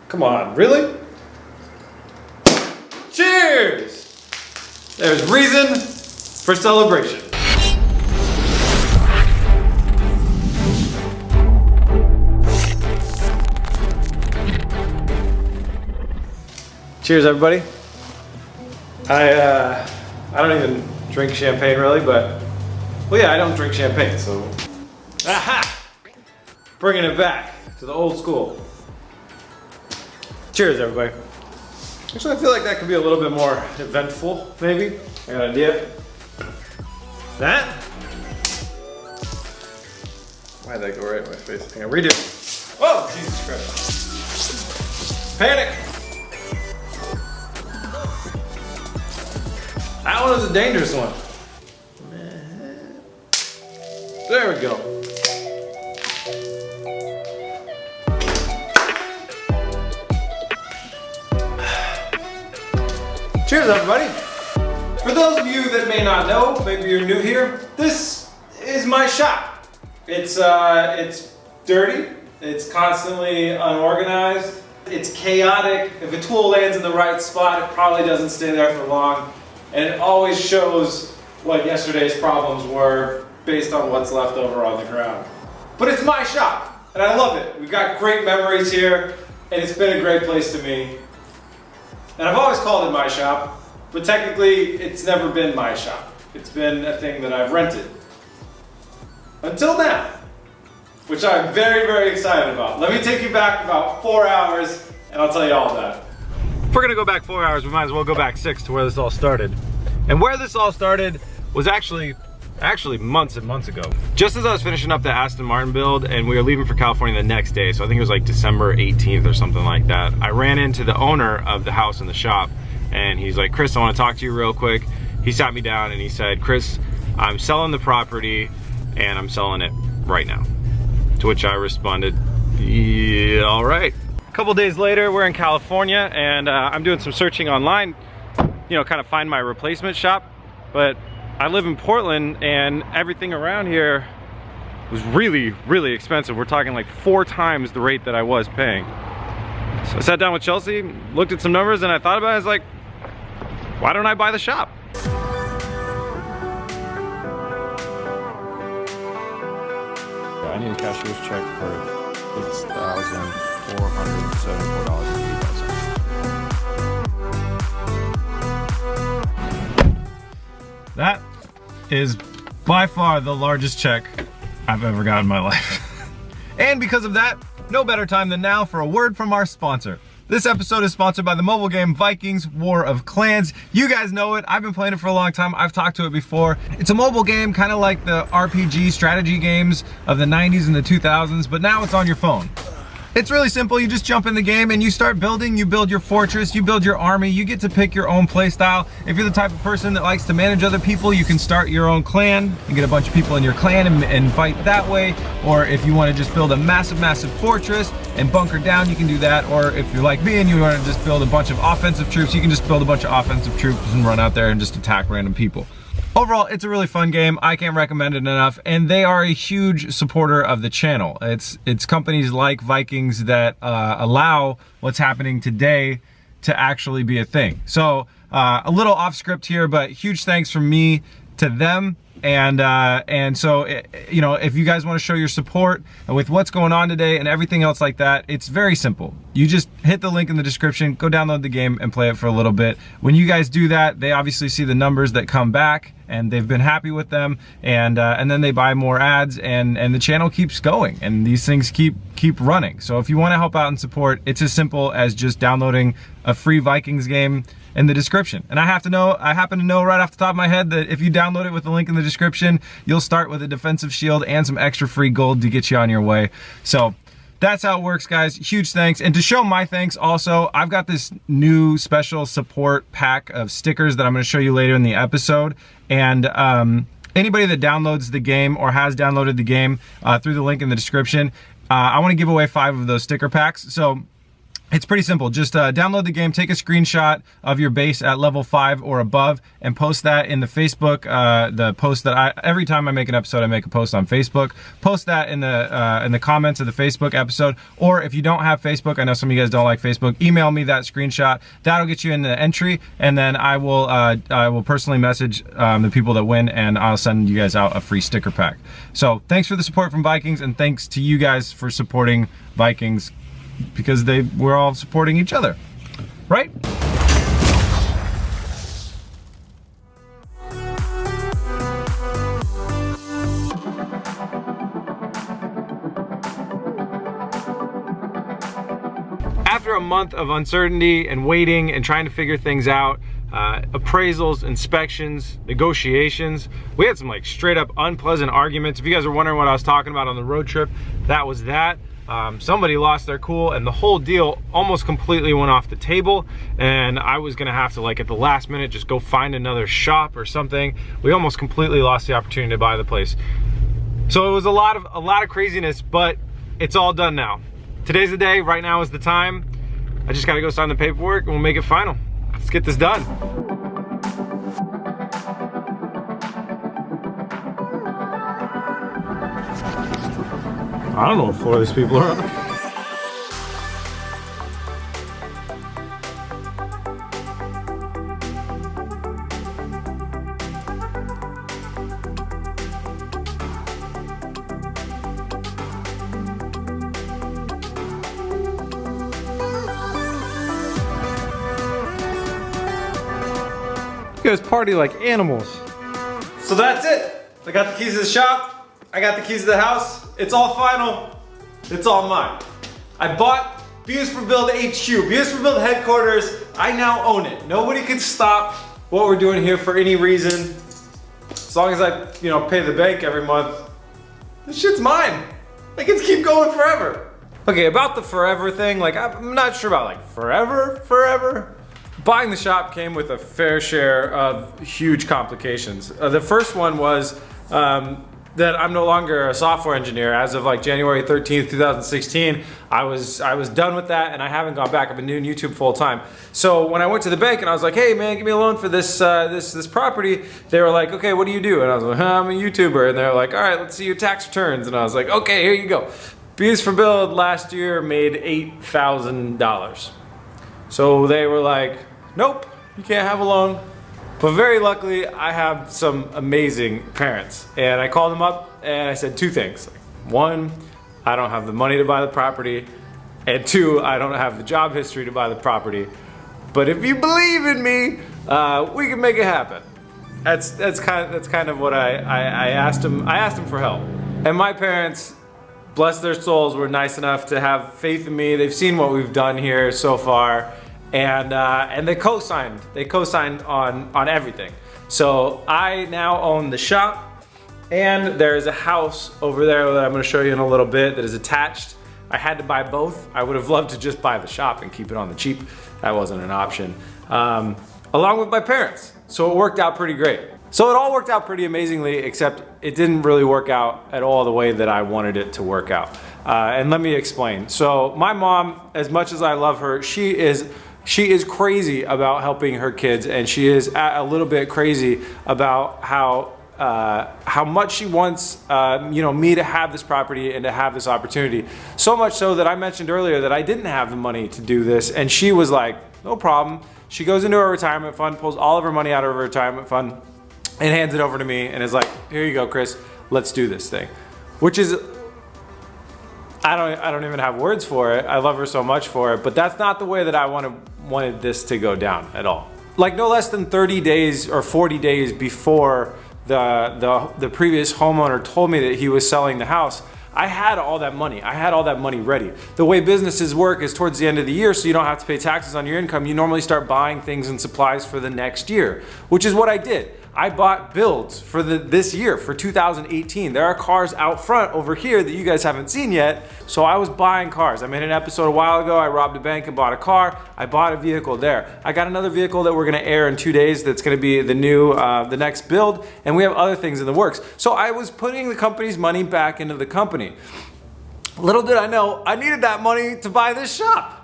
Come on, really? Cheers! There's reason for celebration. Cheers, everybody. I don't even drink champagne really, but well, yeah, I don't drink champagne, so aha! Bringing it back to the old school. Cheers, everybody. Actually, I feel like that could be a little bit more eventful, maybe. I got an idea. That? Why'd that go right in my face? Hang on, redo it. Oh, Jesus Christ. Panic! That one was a dangerous one. There we go. Cheers, everybody. For those of you that may not know, maybe you're new here, this is my shop. It's dirty, it's constantly unorganized, it's chaotic. If a tool lands in the right spot, it probably doesn't stay there for long. And it always shows what yesterday's problems were based on what's left over on the ground. But it's my shop, and I love it. We've got great memories here, and it's been a great place to me. And I've always called it my shop, but technically it's never been my shop. It's been a thing that I've rented. Until now, which I'm very, very excited about. Let me take you back about 4 hours, and I'll tell you all about it. If we're gonna go back 4 hours, we might as well go back 6 to where this all started. And where this all started was actually months and months ago. Just as I was finishing up the Aston Martin build and we were leaving for California the next day, so I think it was like December 18th or something like that, I ran into the owner of the house in the shop and he's like, Chris, I wanna talk to you real quick. He sat me down and he said, Chris, I'm selling the property and I'm selling it right now. To which I responded, yeah, all right. A couple days later, we're in California and I'm doing some searching online, you know, kind of find my replacement shop. But I live in Portland and everything around here was really, really expensive. We're talking like 4 times the rate that I was paying. So I sat down with Chelsea, looked at some numbers and I thought about it. I was like, why don't I buy the shop? I need a cashier's check for $6,474.80. That is by far the largest check I've ever got in my life. And because of that, no better time than now for a word from our sponsor. This episode is sponsored by the mobile game Vikings War of Clans. You guys know it. I've been playing it for a long time. I've talked to it before. It's a mobile game, kind of like the RPG strategy games of the 90s and the 2000s, but now it's on your phone. It's really simple. You just jump in the game and you start building. You build your fortress, you build your army, you get to pick your own play style. If you're the type of person that likes to manage other people, you can start your own clan and get a bunch of people in your clan and fight that way. Or if you want to just build a massive, massive fortress and bunker down, you can do that. Or if you're like me and you want to just build a bunch of offensive troops, you can just build a bunch of offensive troops and run out there and just attack random people. Overall, it's a really fun game. I can't recommend it enough, and they are a huge supporter of the channel. It's companies like Vikings that allow what's happening today to actually be a thing. So a little off script here, but huge thanks from me to them. And so, you know, if you guys want to show your support with what's going on today and everything else like that, it's very simple. You just hit the link in the description, go download the game and play it for a little bit. When you guys do that, they obviously see the numbers that come back and they've been happy with them, and then they buy more ads and the channel keeps going and these things keep running. So if you want to help out and support, it's as simple as just downloading a free Vikings game in the description. And I happen to know right off the top of my head that if you download it with the link in the description, you'll start with a defensive shield and some extra free gold to get you on your way. So that's how it works, guys. Huge thanks. And to show my thanks also, I've got this new special support pack of stickers that I'm going to show you later in the episode. And anybody that downloads the game or has downloaded the game through the link in the description, I want to give away 5 of those sticker packs. So It's pretty simple. Just download the game, take a screenshot of your base at level 5 or above, and post that in the Facebook. The post that every time I make an episode, I make a post on Facebook. Post that in the comments of the Facebook episode. Or if you don't have Facebook, I know some of you guys don't like Facebook, email me that screenshot. That'll get you in the entry, and then I will personally message the people that win, and I'll send you guys out a free sticker pack. So thanks for the support from Vikings, and thanks to you guys for supporting Vikings, because we're all supporting each other, right? After a month of uncertainty and waiting and trying to figure things out, appraisals, inspections, negotiations, we had some like straight up unpleasant arguments. If you guys are wondering what I was talking about on the road trip, that was that. Somebody lost their cool, and the whole deal almost completely went off the table, and I was gonna have to, like, at the last minute just go find another shop or something. We almost completely lost the opportunity to buy the place. So it was a lot of craziness, but it's all done now. Today's the day, right now is the time. I just gotta go sign the paperwork and we'll make it final. Let's get this done. I don't know what floor these people are on. You guys party like animals. So that's it. I got the keys to the shop. I got the keys to the house. It's all final. It's all mine. I bought Views for Build HQ, Views for Build headquarters. I now own it. Nobody can stop what we're doing here for any reason. As long as I, pay the bank every month, this shit's mine. I can keep going forever. Okay, about the forever thing, like I'm not sure about like forever. Buying the shop came with a fair share of huge complications. The first one was that I'm no longer a software engineer. As of like January 13th, 2016, I was done with that, and I haven't gone back. I've been doing YouTube full time. So when I went to the bank and I was like, hey man, give me a loan for this this property, they were like, okay, what do you do? And I was like, I'm a YouTuber. And they're like, all right, let's see your tax returns. And I was like, okay, here you go. Views for Build last year made $8,000. So they were like, nope, you can't have a loan. But very luckily, I have some amazing parents. And I called them up and I said two things. One, I don't have the money to buy the property. And two, I don't have the job history to buy the property. But if you believe in me, we can make it happen. That's kind of what I asked them. I asked them for help. And my parents, bless their souls, were nice enough to have faith in me. They've seen what we've done here so far. And they co-signed. They co-signed on everything. So I now own the shop, and there's a house over there that I'm going to show you in a little bit that is attached. I had to buy both. I would have loved to just buy the shop and keep it on the cheap. That wasn't an option. Along with my parents. So it worked out pretty great. So it all worked out pretty amazingly, except it didn't really work out at all the way that I wanted it to work out. And let me explain. So my mom, as much as I love her, she is crazy about helping her kids, and she is a little bit crazy about how much she wants me to have this property and to have this opportunity. So much so that I mentioned earlier that I didn't have the money to do this, and she was like, no problem. She goes into her retirement fund, pulls all of her money out of her retirement fund, and hands it over to me and is like, here you go, Chris, let's do this thing. Which is, I don't even have words for it. I love her so much for it, but that's not the way that I wanted this to go down at all. Like no less than 30 days or 40 days before the previous homeowner told me that he was selling the house, I had all that money. I had all that money ready. The way businesses work is towards the end of the year, so you don't have to pay taxes on your income. You normally start buying things and supplies for the next year, which is what I did. I bought builds for this year, for 2018. There are cars out front over here that you guys haven't seen yet. So I was buying cars. I made an episode a while ago. I robbed a bank and bought a car. I bought a vehicle there. I got another vehicle that we're gonna air in 2 days that's gonna be the next build. And we have other things in the works. So I was putting the company's money back into the company. Little did I know, I needed that money to buy this shop.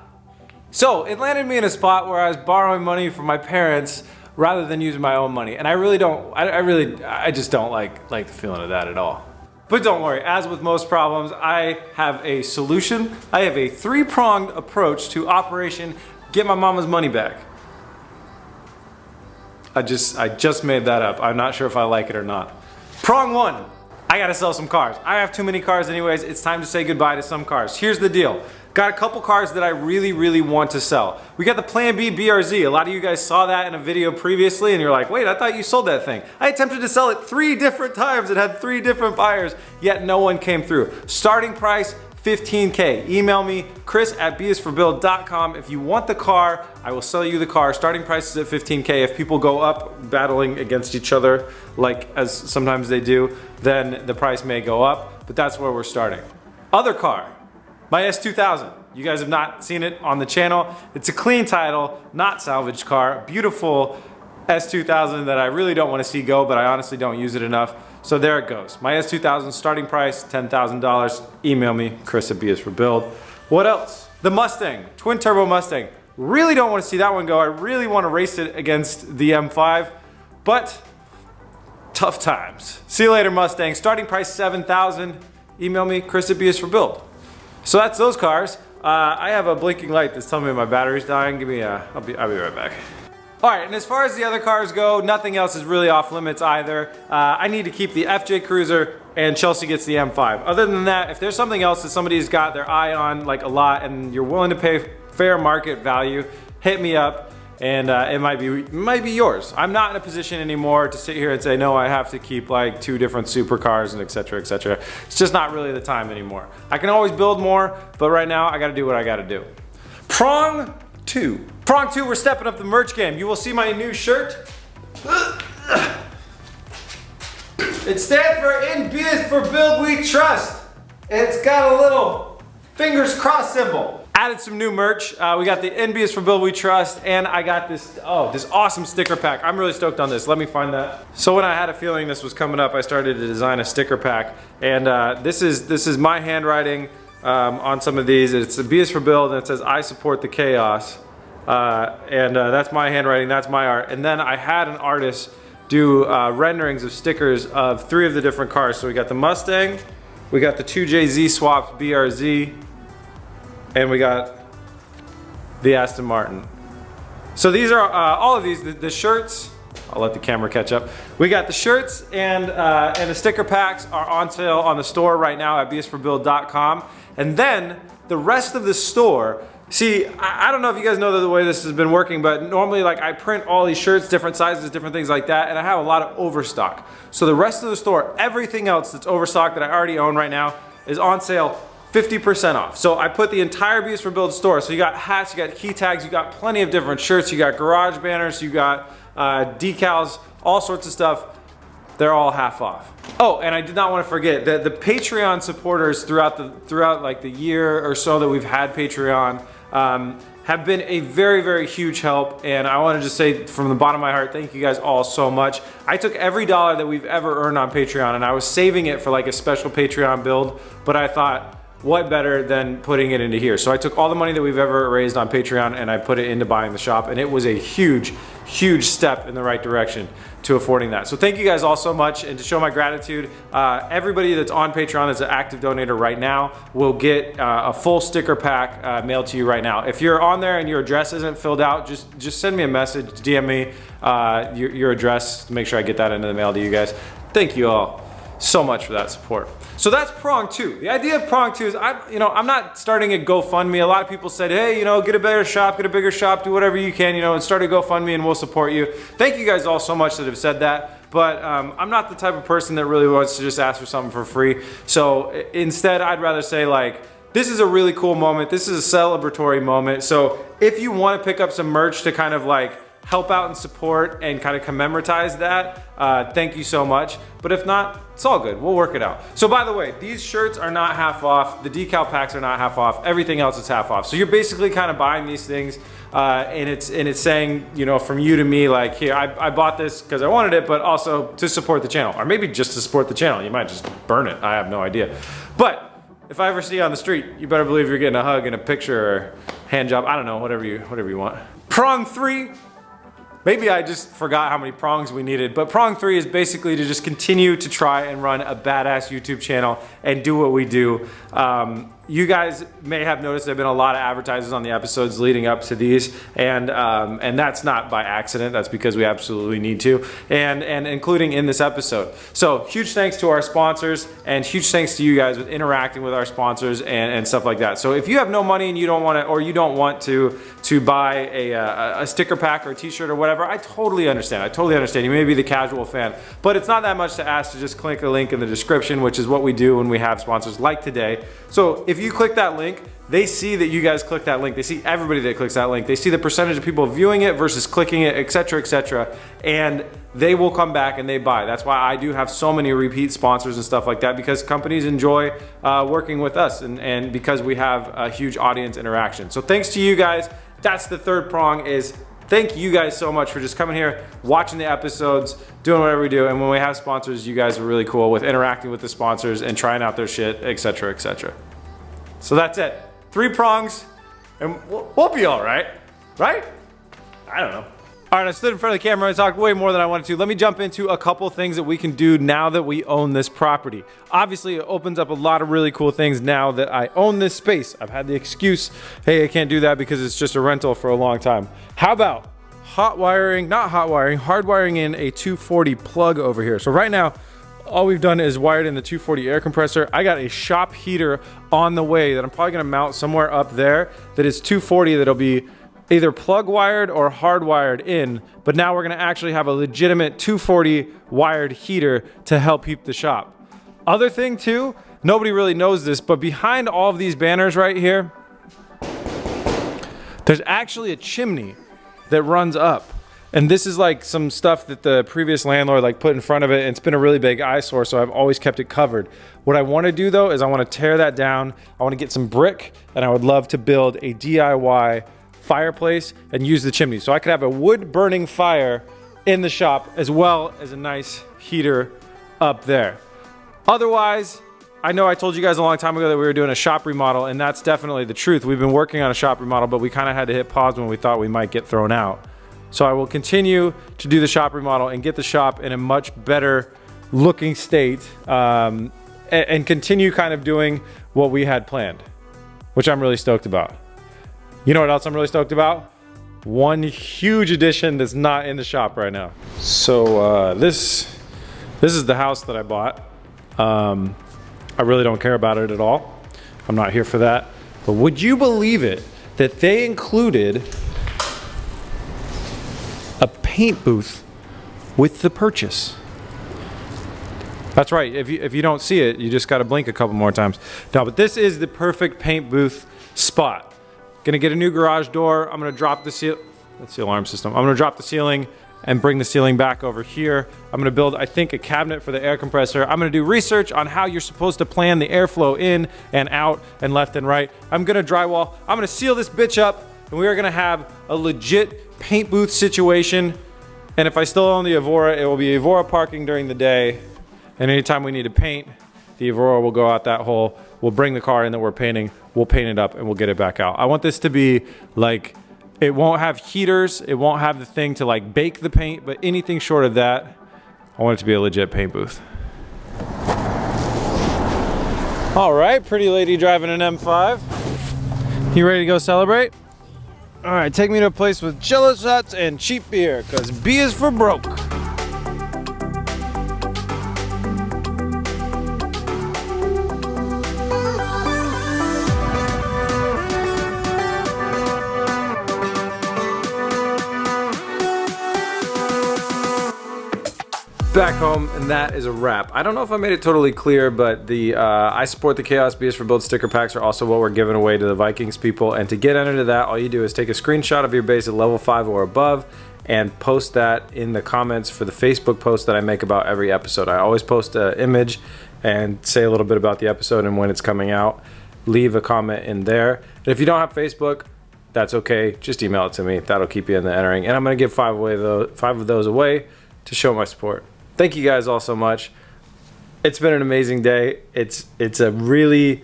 So it landed me in a spot where I was borrowing money from my parents rather than using my own money. And I really don't, I just don't like the feeling of that at all. But don't worry, as with most problems, I have a solution. I have a three-pronged approach to Operation Get My Mama's Money Back. I just made that up. I'm not sure if I like it or not. Prong one, I gotta sell some cars. I have too many cars anyways. It's time to say goodbye to some cars. Here's the deal. Got a couple cars that I really want to sell. We got the Plan B BRZ. A lot of you guys saw that in a video previously and you're like, wait, I thought you sold that thing. I attempted to sell it 3 different times. It had 3 different buyers, yet no one came through. Starting price, $15K. Email me, chris@bisforbuild.com. If you want the car, I will sell you the car. Starting price is at $15K. If people go up battling against each other, like as sometimes they do, then the price may go up, but that's where we're starting. Other car, my S2000. You guys have not seen it on the channel. It's a clean title, not salvaged car. Beautiful S2000 that I really don't want to see go, but I honestly don't use it enough. So there it goes. My S2000 starting price, $10,000. Email me, chris@bisforbuild. What else? The Mustang, twin turbo Mustang. Really don't want to see that one go. I really want to race it against the M5, but tough times. See you later, Mustang. Starting price, $7,000. Email me, chris@bisforbuild. So that's those cars. I have a blinking light that's telling me my battery's dying. I'll be right back. All right, and as far as the other cars go, nothing else is really off limits either. I need to keep the FJ Cruiser and Chelsea gets the M5. Other than that, if there's something else that somebody's got their eye on like a lot and you're willing to pay fair market value, hit me up and it might be yours. I'm not in a position anymore to sit here and say, no, I have to keep like 2 different supercars and etc, etc. It's just not really the time anymore. I can always build more, but right now I gotta do what I gotta do. Prong 2. Prong 2, we're stepping up the merch game. You will see my new shirt. It stands for In Biz for Build We Trust. It's got a little fingers crossed symbol. Added some new merch. We got the In Biz for Build We Trust, and I got this awesome sticker pack. I'm really stoked on this. Let me find that. So when I had a feeling this was coming up, I started to design a sticker pack, and this is my handwriting on some of these. It's the B is for Build, and it says I support the chaos. That's my handwriting, that's my art. And then I had an artist do renderings of stickers of 3 of the different cars. So we got the Mustang, we got the 2JZ swapped BRZ, and we got the Aston Martin. So these are all of these, the shirts, I'll let the camera catch up. We got the shirts and the sticker packs are on sale on the store right now at bisforbuild.com. And then the rest of the store, see, I don't know if you guys know the way this has been working, but normally like I print all these shirts, different sizes, different things like that, and I have a lot of overstock. So the rest of the store, everything else that's overstock that I already own right now is on sale 50% off. So I put the entire Beast for Build store. So you got hats, you got key tags, you got plenty of different shirts, you got garage banners, you got decals, all sorts of stuff. They're all half off. Oh, and I did not want to forget that the Patreon supporters throughout like the year or so that we've had Patreon have been a very huge help, and I want to just say from the bottom of my heart, thank you guys all so much. I took every dollar that we've ever earned on Patreon and I was saving it for like a special Patreon build, but I thought, what better than putting it into here? So I took all the money that we've ever raised on Patreon and I put it into buying the shop, and it was a huge step in the right direction to affording that. So thank you guys all so much, and to show my gratitude, everybody that's on Patreon that's an active donator right now will get a full sticker pack mailed to you right now. If you're on there and your address isn't filled out, just send me a message, DM me your address to make sure I get that into the mail to you guys. Thank you all so much for that support. So that's prong 2. The idea of prong 2 is I'm not starting a GoFundMe. A lot of people said, hey, get a better shop, get a bigger shop, do whatever you can, and start a GoFundMe and we'll support you. Thank you guys all so much that have said that, but I'm not the type of person that really wants to just ask for something for free. So instead, I'd rather say like, this is a really cool moment. This is a celebratory moment. So if you want to pick up some merch to kind of like help out and support and kind of commemoratize that, thank you so much. But if not, it's all good, we'll work it out. So by the way, these shirts are not half off, the decal packs are not half off, everything else is half off. So you're basically kind of buying these things and it's saying, from you to me, like, here, I bought this because I wanted it, but also to support the channel, or maybe just to support the channel. You might just burn it, I have no idea. But if I ever see you on the street, you better believe you're getting a hug and a picture or hand job. I don't know, whatever you want. Prong 3. Maybe I just forgot how many prongs we needed, but prong 3 is basically to just continue to try and run a badass YouTube channel and do what we do. You guys may have noticed there have been a lot of advertisers on the episodes leading up to these, and that's not by accident. That's because we absolutely need to, and including in this episode. So huge thanks to our sponsors, and huge thanks to you guys with interacting with our sponsors and stuff like that. So if you have no money and you don't want to, or you don't want to buy a sticker pack or a t-shirt or whatever, I totally understand. I totally understand. You may be the casual fan, but it's not that much to ask to just click a link in the description, which is what we do when we have sponsors like today. So if you click that link, they see that you guys click that link. They see everybody that clicks that link. They see the percentage of people viewing it versus clicking it, etc., and they will come back and they buy. That's why I do have so many repeat sponsors and stuff like that, because companies enjoy working with us, and because we have a huge audience interaction. So thanks to you guys. That's the third prong, is thank you guys so much for just coming here, watching the episodes, doing whatever we do. And when we have sponsors, you guys are really cool with interacting with the sponsors and trying out their shit, etc. So that's it. 3 prongs, and we'll be all right? Right? I don't know. All right, I stood in front of the camera and talked way more than I wanted to. Let me jump into a couple things that we can do now that we own this property. Obviously, it opens up a lot of really cool things now that I own this space. I've had the excuse, hey, I can't do that because it's just a rental for a long time. How about hardwiring in a 240 plug over here. So right now, all we've done is wired in the 240 air compressor. I got a shop heater on the way that I'm probably gonna mount somewhere up there that is 240, that'll be either plug wired or hardwired in, but now we're gonna actually have a legitimate 240 wired heater to help heat the shop. Other thing too, nobody really knows this, but behind all of these banners right here, there's actually a chimney that runs up. And this is like some stuff that the previous landlord like put in front of it, and it's been a really big eyesore, so I've always kept it covered. What I wanna do though is I wanna tear that down, I wanna get some brick, and I would love to build a DIY fireplace and use the chimney. So I could have a wood burning fire in the shop as well as a nice heater up there. Otherwise, I know I told you guys a long time ago that we were doing a shop remodel, and that's definitely the truth. We've been working on a shop remodel, but we kind of had to hit pause when we thought we might get thrown out. So I will continue to do the shop remodel and get the shop in a much better looking state, and continue kind of doing what we had planned, which I'm really stoked about. You know what else I'm really stoked about? One huge addition that's not in the shop right now. So this is the house that I bought. I really don't care about it at all. I'm not here for that. But would you believe it that they included a paint booth with the purchase? That's right. If you don't see it, you just got to blink a couple more times. No, but this is the perfect paint booth spot. Gonna get a new garage door. I'm gonna drop the seal. That's the alarm system. I'm gonna drop the ceiling and bring the ceiling back over here. I'm gonna build, I think, a cabinet for the air compressor. I'm gonna do research on how you're supposed to plan the airflow in and out and left and right. I'm gonna drywall. I'm gonna seal this bitch up, and we are gonna have a legit paint booth situation. And if I still own the Evora, it will be Evora parking during the day. And anytime we need to paint, the Evora will go out that hole. We'll bring the car in that we're painting, we'll paint it up, and we'll get it back out. I want this to be like, it won't have heaters, it won't have the thing to like bake the paint, but anything short of that, I want it to be a legit paint booth. All right, pretty lady driving an M5. You ready to go celebrate? All right, take me to a place with jello shots and cheap beer, because B is for broke. Back home, and that is a wrap. I don't know if I made it totally clear, but the I support the Chaos BS for Build sticker packs are also what we're giving away to the Vikings people. And to get entered to that, all you do is take a screenshot of your base at level 5 or above and post that in the comments for the Facebook post that I make about every episode. I always post an image and say a little bit about the episode and when it's coming out. Leave a comment in there. And if you don't have Facebook, that's okay. Just email it to me. That'll keep you in the entering. And I'm going to give 5 of those away to show my support. Thank you guys all so much. It's been an amazing day. It's a really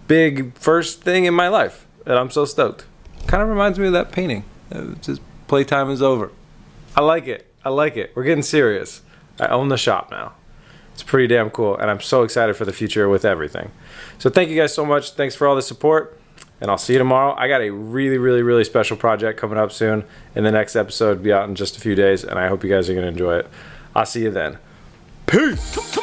big first thing in my life, and I'm so stoked. Kind of reminds me of that painting. Just playtime is over. I like it. I like it. We're getting serious. I own the shop now. It's pretty damn cool, and I'm so excited for the future with everything. So thank you guys so much. Thanks for all the support, and I'll see you tomorrow. I got a really, really, really special project coming up soon, and the next episode will be out in just a few days, and I hope you guys are going to enjoy it. I'll see you then. Peace!